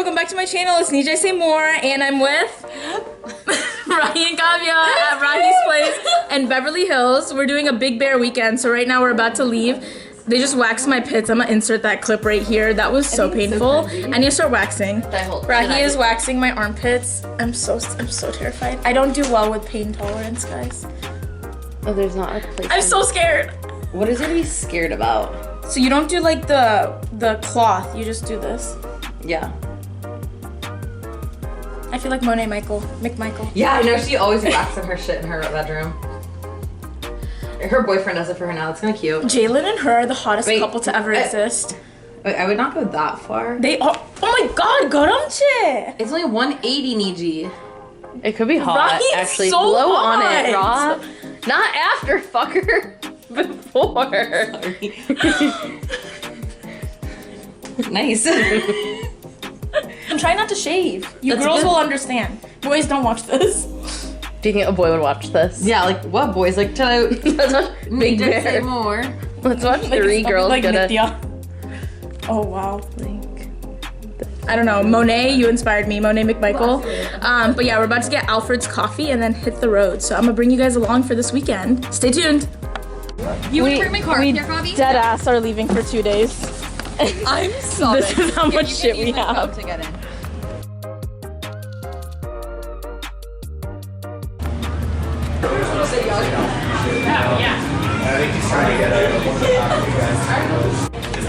welcome back to my channel. It's Nijay Say More, and I'm with Rahi and Kavya at Rahi's place in Beverly Hills. We're doing a Big Bear weekend, so right now we're about to leave. They just waxed my pits. I'm gonna insert that clip right here. That was so painful. I need to start waxing. Rahi is waxing my armpits. I'm so terrified. I don't do well with pain tolerance, guys. Oh, there's not a place. I'm so scared. What is it he's scared about? So you don't do like the cloth, you just do this. Yeah. I feel like Monet McMichael. Yeah, I know, she always waxes her shit in her bedroom. Her boyfriend does it for her now. That's kind of cute. Jalen and her are the hottest couple to ever exist. Wait, I would not go that far. They are. Oh my god, garamche! It's only 180, Niji. It could be hot, Right? actually. So blow hot. on it, Rob. Not after, fucker. Before. Nice. I'm trying not to shave. You That's girls good. will understand. Boys, don't watch this. Do you think a boy would watch this? Yeah, like what boys? Like let's watch Big Bear. Say more. Let's watch three girls like get Nitya. Oh wow. I don't know. Monet, you inspired me. Monet McMichael. But yeah, we're about to get Alfred's coffee and then hit the road. So I'm gonna bring you guys along for this weekend. Stay tuned. You want to bring my car here, Bobby? Dead ass are leaving for 2 days. I'm sorry. This is how much shit we have. To get in.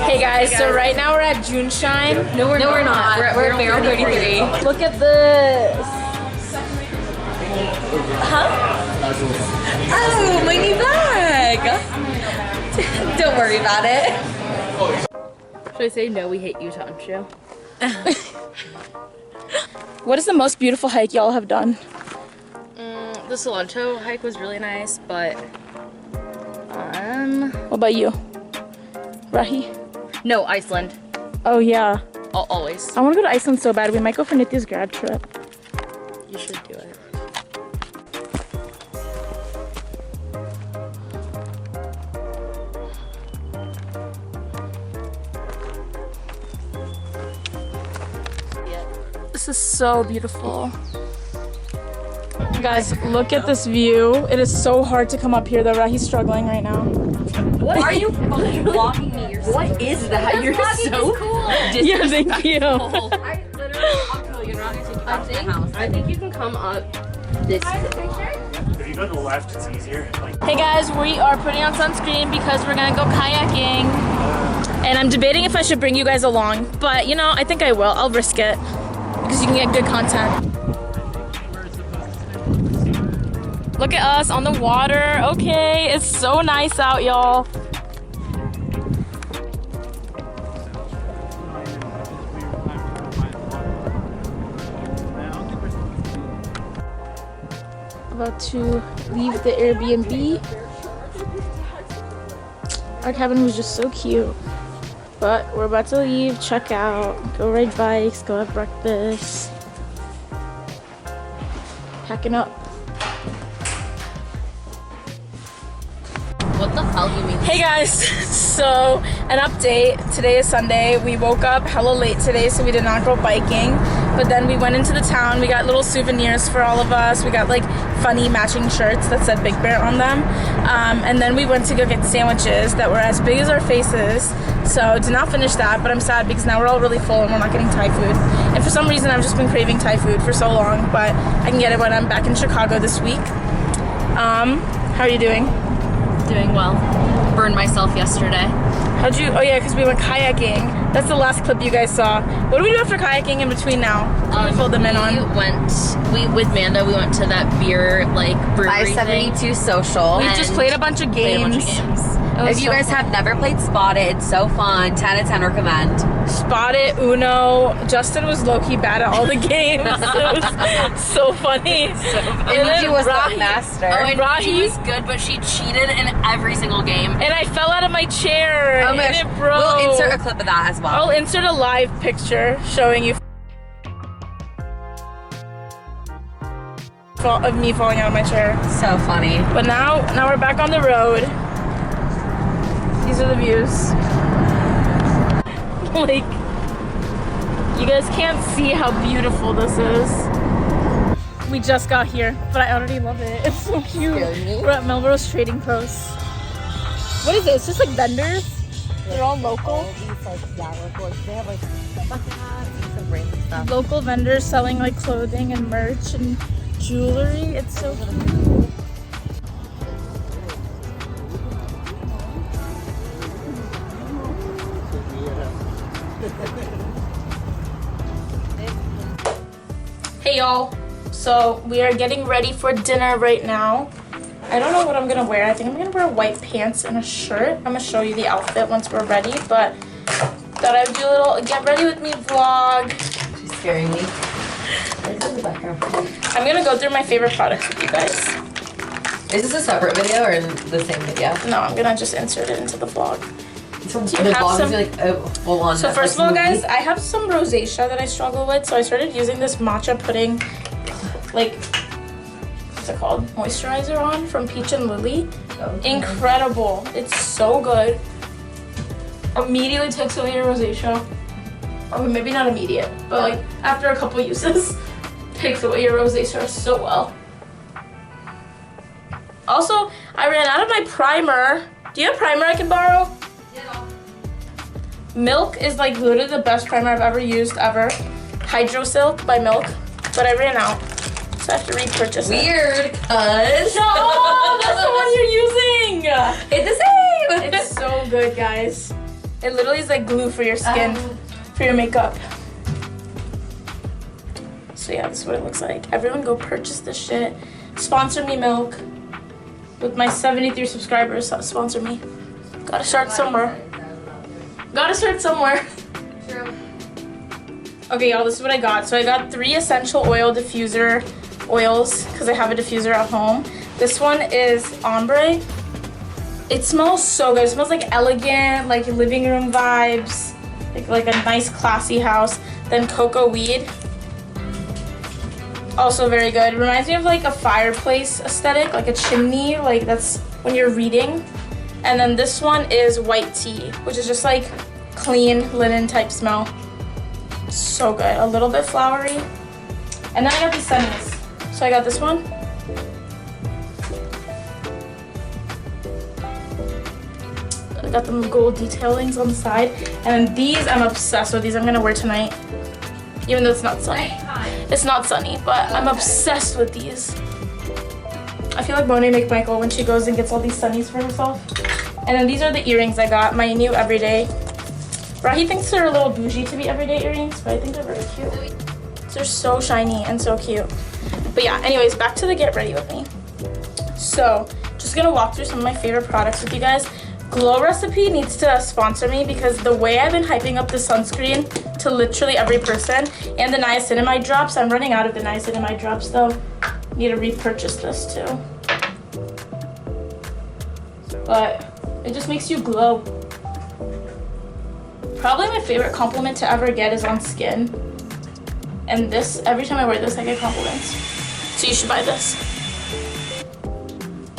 Hey guys, so right now we're at Juneshine. No, we're not. We're at Barrel 33. Look at this. Huh? Oh, my new bag. Don't worry about it. Should I say no, we hate you, Tancho? What is the most beautiful hike y'all have done? The Cilantro hike was really nice, but What about you? Rahi? no, Iceland. Oh yeah. Always. I want to go to Iceland so bad. We might go for Nitya's grad trip. You should do it. This is so beautiful. Guys, look at this view. It is so hard to come up here though. Rahi's struggling right now. What are you fucking vlogging me? What is that? You're so cool. Yeah, thank you. I literally, I'll kill you. You're not gonna take you out of the house. I think you can come up this way. If you go to the left, it's easier. Hey guys, we are putting on sunscreen because we're gonna go kayaking. And I'm debating if I should bring you guys along, but you know, I think I will. I'll risk it because you can get good content. Look at us on the water. Okay, it's so nice out, y'all. About to leave the Airbnb. Our cabin was just so cute. But we're about to leave, check out, go ride bikes, go have breakfast. Packing up. What the hell you mean? Hey guys, so an update. Today is Sunday. We woke up hella late today, so we did not go biking. But then we went into the town. We got little souvenirs for all of us. We got like funny matching shirts that said Big Bear on them. And then we went to go get sandwiches that were as big as our faces. So did not finish that, but I'm sad because now we're all really full and we're not getting Thai food. And for some reason, I've just been craving Thai food for so long, but I can get it when I'm back in Chicago this week. How are you doing? Doing well. Burned myself yesterday. How'd you, oh yeah, because we went kayaking. That's the last clip you guys saw. What do we do after kayaking in between now? We filled them in on. With Manda, we went to that beer, like, brewery 572 social. We just played a bunch of games. If you guys have never played Spotted, so fun. 10 out of 10 recommend. Spotted, Uno. Justin was low-key bad at all the games. It was so funny. And Niji was the master. Oh, and Rahi- she was good, but she cheated in every single game. And I fell out of my chair. Oh my and gosh. it broke. We'll insert a clip of that as well. I'll insert a live picture showing you of me falling out of my chair. So funny. But now we're back on the road. These are the views. Like, You guys can't see how beautiful this is. We just got here, but I already love it. It's so cute. We're at Melrose Trading Post. What is it? It's just like vendors. They're all local. They have like bucket hats and some random stuff. Local vendors selling like clothing and merch and jewelry. It's so cute. Hey y'all, so we are getting ready for dinner right now. I don't know what I'm gonna wear. I think I'm gonna wear white pants and a shirt. I'm gonna show you the outfit once we're ready, but thought I'd do a little get ready with me vlog. She's scaring me. In the background. I'm gonna go through my favorite products with you guys. Is this a separate video or in the same video? No, I'm gonna just insert it into the vlog. So the vlog is like a full-on. So first of all, guys, I have some rosacea that I struggle with, so I started using this matcha pudding, like, what's it called? Moisturizer on from Peach and Lily. Incredible. It's so good. Immediately takes away your rosacea. Or maybe not immediate, but like after a couple uses, takes away your rosacea so well. Also, I ran out of my primer. Do you have primer I can borrow? Milk is like literally the best primer I've ever used ever. Hydro Silk by Milk, but I ran out, so I have to repurchase it. Weird, cuz. No, that's the one you're using. It's the same. It's so good, guys. It literally is like glue for your skin, for your makeup. So yeah, this is what it looks like. Everyone go purchase this shit. Sponsor me, Milk. With my 73 subscribers, sponsor me. Gotta start somewhere. Gotta start somewhere. True. Okay, y'all, this is what I got. So I got 3 essential oil diffuser oils because I have a diffuser at home. This one is ombre. It smells so good. It smells like elegant, like living room vibes, like a nice classy house. Then cocoa weed. Also very good. It reminds me of like a fireplace aesthetic, like a chimney, like that's when you're reading. And then this one is white tea, which is just like clean linen type smell. So good. A little bit flowery. And then I got these sunnies. So I got this one. I got the gold detailings on the side. And then these, I'm obsessed with these. I'm gonna wear tonight. Even though it's not sunny. It's not sunny, but I'm obsessed with these. I feel like Monet McMichael when she goes and gets all these sunnies for herself. And then these are the earrings I got, my new everyday. Rahi thinks they're a little bougie to be everyday earrings, but I think they're very cute. They're so shiny and so cute. But yeah, anyways, back to the get ready with me. So, just gonna walk through some of my favorite products with you guys. Glow Recipe needs to sponsor me because the way I've been hyping up the sunscreen to literally every person and the niacinamide drops, I'm running out of the niacinamide drops though. Need to repurchase this too. But it just makes you glow. Probably my favorite compliment to ever get is on skin. And this, every time I wear this, I get compliments. So you should buy this.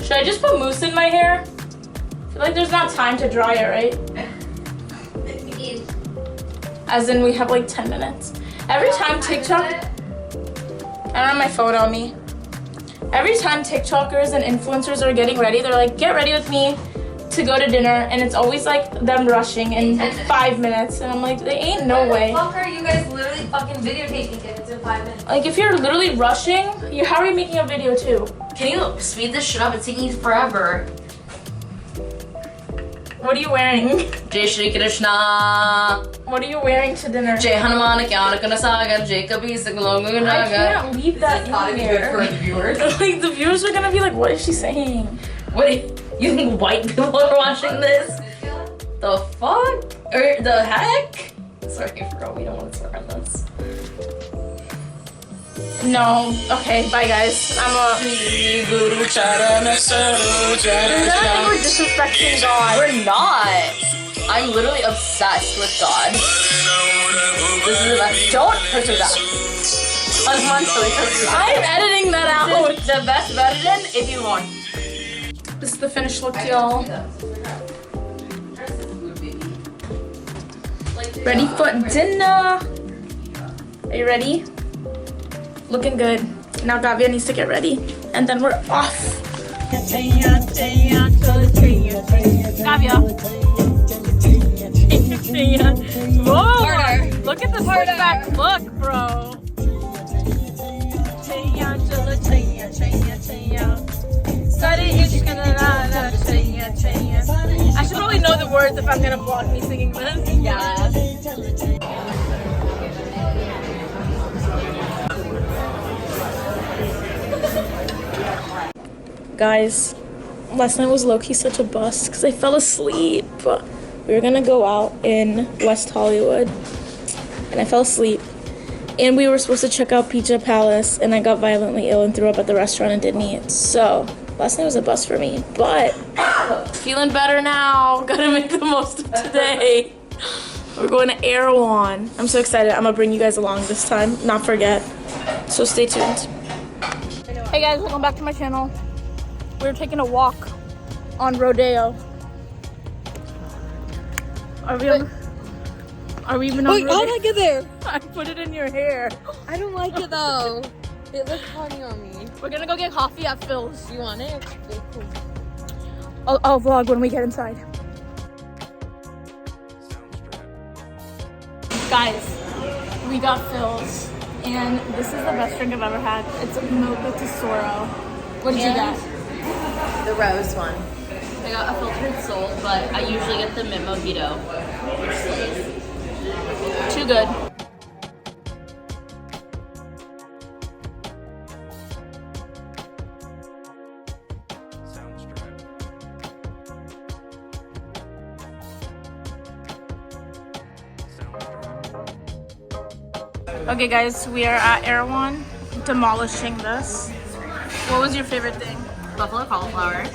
Should I just put mousse in my hair? I feel like there's not time to dry it, right? As in we have like 10 minutes. Every time TikTok, I don't have my phone on me. Every time TikTokers and influencers are getting ready, they're like, get ready with me to go to dinner, and it's always like them rushing in like 5 minutes, and I'm like, they ain't no way. Why the fuck are you guys literally fucking videotaping it? It's in 5 minutes. Like if you're literally rushing, how are you making a video too? Can you speed this shit up? It's taking forever. What are you wearing? Jai Shri Krishna. What are you wearing to dinner? Jai Hanuman Kyanakana Sagar. Jai Kabir Singh Longu I Nagar. can't leave that in here. For the viewers. Like the viewers are gonna be like, what is she saying? What? You think white people are watching this? The fuck? Or the heck? Sorry, I forgot we don't want to swear on this. No. Okay, bye guys. I'm a... You're gonna think we're disrespecting God. We're not. I'm literally obsessed with God. This is the best. Don't push it back. I'm editing that out. The best version if you want. This is the finished look, y'all. Ready for dinner. Are you ready? Looking good. Now Gavia needs to get ready. And then we're off. Gavia. Whoa! Look at the switchback look, bro. I should probably know the words if I'm gonna vlog me singing this. Yeah. Guys, last night was low-key such a bust because I fell asleep. We were gonna go out in West Hollywood and I fell asleep. And we were supposed to check out Pizza Palace and I got violently ill and threw up at the restaurant and didn't eat. So last night was a bust for me, but feeling better now. Gotta make the most of today. We're going to Erewhon. I'm so excited. I'm gonna bring you guys along this time, not forget. So stay tuned. Hey guys, welcome back to my channel. We're taking a walk on Rodeo. Are we even on Rodeo? I like it there. I put it in your hair. I don't like it though. It looks funny on me. We're gonna go get coffee at Phil's. You want it? Yeah, cool. I'll vlog when we get inside. Guys, we got Phil's, and this is the best drink I've ever had. It's a mocha tesoro. What did you get? The rose one. I got a filtered soul, but I usually get the mint mojito. Too good. Okay guys, we are at Erewhon, demolishing this. What was your favorite thing? Buffalo cauliflower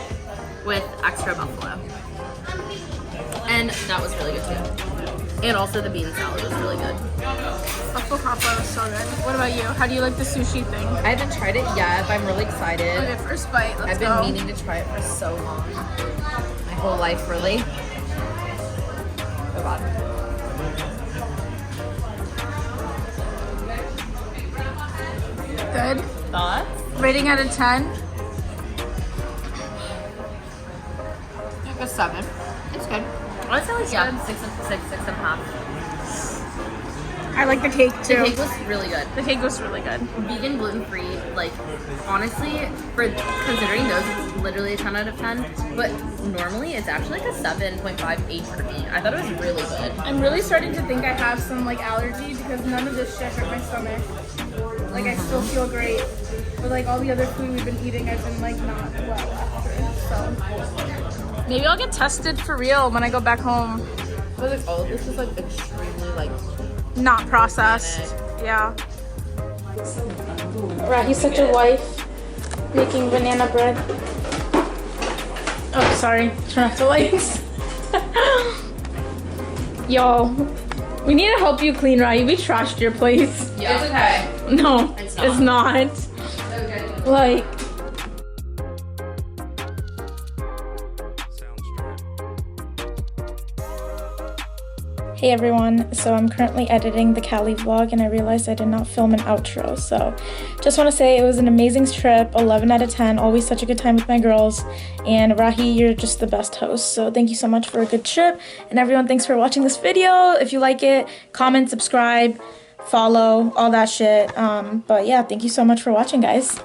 with extra buffalo. And that was really good too. And also the bean salad was really good. Buffalo cauliflower was so good. What about you? How do you like the sushi thing? I haven't tried it yet, but I'm really excited. Okay, first bite, let's I've go. been meaning to try it for so long. My whole life, really. Oh god. Good. Thoughts? Rating out of 10? Like a 7. It's good. I'd say like, yeah, 6.5. I like the cake The too. cake was really good. The cake was really good. Vegan, gluten-free, like, honestly, for considering those, it's literally a 10 out of 10. But normally, it's actually like a 7.58 for me. I thought it was really good. I'm really starting to think I have some like allergy because none of this shit hurt my stomach. Like I still feel great. But like all the other food we've been eating, I've been like not well after. So maybe I'll get tested for real when I go back home. But like all of this is like extremely like Not processed. Yeah. Rahi's your wife making banana bread. Oh, sorry. Turn off the lights. Yo, we need to help you clean, Rahi. We trashed your place. Yeah. It's okay. No, it's not. Like. Hey everyone, so I'm currently editing the Cali vlog and I realized I did not film an outro, so just want to say it was an amazing trip, 11 out of 10, always such a good time with my girls, and Rahi, you're just the best host, so thank you so much for a good trip, and everyone, thanks for watching this video. If you like it, comment, subscribe, follow, all that shit, but yeah, thank you so much for watching, guys.